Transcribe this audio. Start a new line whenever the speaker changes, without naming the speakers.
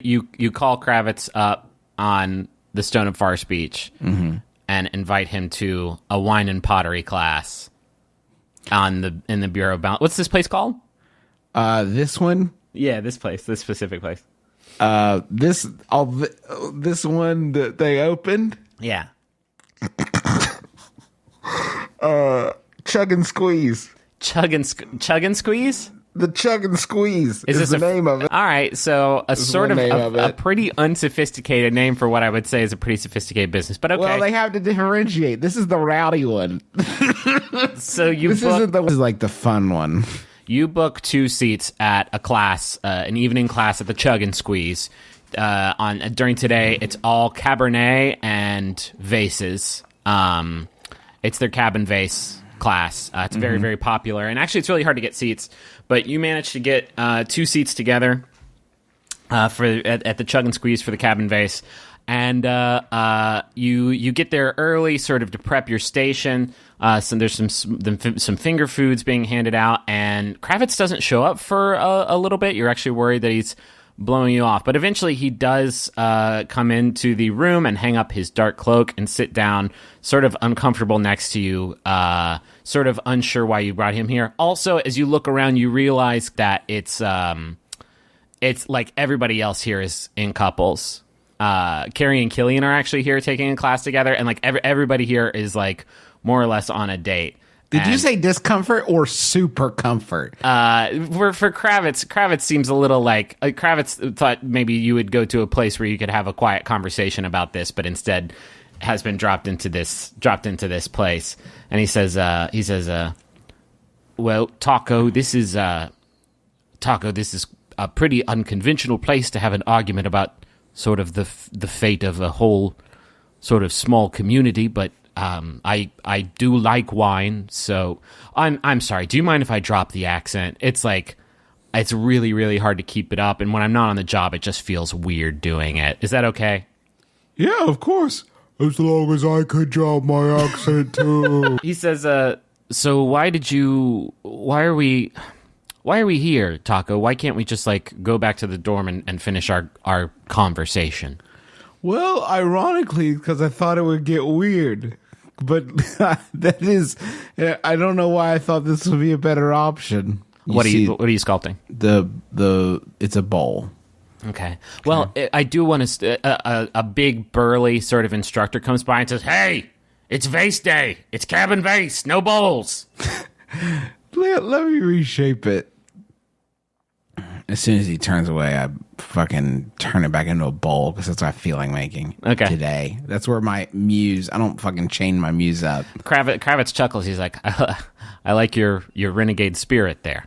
You call Kravitz up on the Stone of Far Speech and invite him to a wine and pottery class in the Bureau of Balance. What's this place called?
This one?
Yeah, this specific place.
This one that they opened?
Yeah.
Chug and Squeeze.
Chug and Squeeze?
The Chug and Squeeze is the name of it.
All right, so a pretty unsophisticated name for what I would say is a pretty sophisticated business, but okay.
Well, they have to differentiate. This is the rowdy one.
So
this is like the fun one.
You book 2 seats at a class, an evening class at the Chug and Squeeze. During today, it's all Cabernet and vases. It's their Cab and Vase class. It's very, very popular, and actually, it's really hard to get seats. But you managed to get 2 seats together at the Chug and Squeeze for the Cab and Vase, and you get there early, sort of to prep your station. So there's some finger foods being handed out, and Kravitz doesn't show up for a little bit. You're actually worried that he's blowing you off, but eventually he does come into the room and hang up his dark cloak and sit down, sort of uncomfortable next to you, sort of unsure why you brought him here. Also, as you look around, you realize that it's like everybody else here is in couples. Carrie and Killian are actually here taking a class together, and like everybody here is like more or less on a date.
Did you say discomfort or super comfort?
For Kravitz seems a little like Kravitz thought maybe you would go to a place where you could have a quiet conversation about this, but instead has been dropped into this place. And he says, well, Taco, this is a pretty unconventional place to have an argument about sort of the fate of a whole sort of small community, but I do like wine, so I'm sorry. Do you mind if I drop the accent? It's like it's really, really hard to keep it up, and when I'm not on the job, it just feels weird doing it. Is that okay?
Yeah, of course. As long as I could drop my accent too.
He says, so why are we here, Taco? Why can't we just like go back to the dorm and finish our conversation?
Well, ironically, because I thought it would get weird. But I don't know why I thought this would be a better option.
What are you sculpting?
It's a bowl.
Okay. Well, I do want to. A big burly sort of instructor comes by and says, "Hey, it's vase day. It's Cab and Vase. No bowls."
Let me reshape it. As soon as he turns away, I fucking turn it back into a bowl because that's what I feel like making today. That's where my muse. I don't fucking chain my muse up.
Kravitz chuckles. He's like, "I like your renegade spirit there."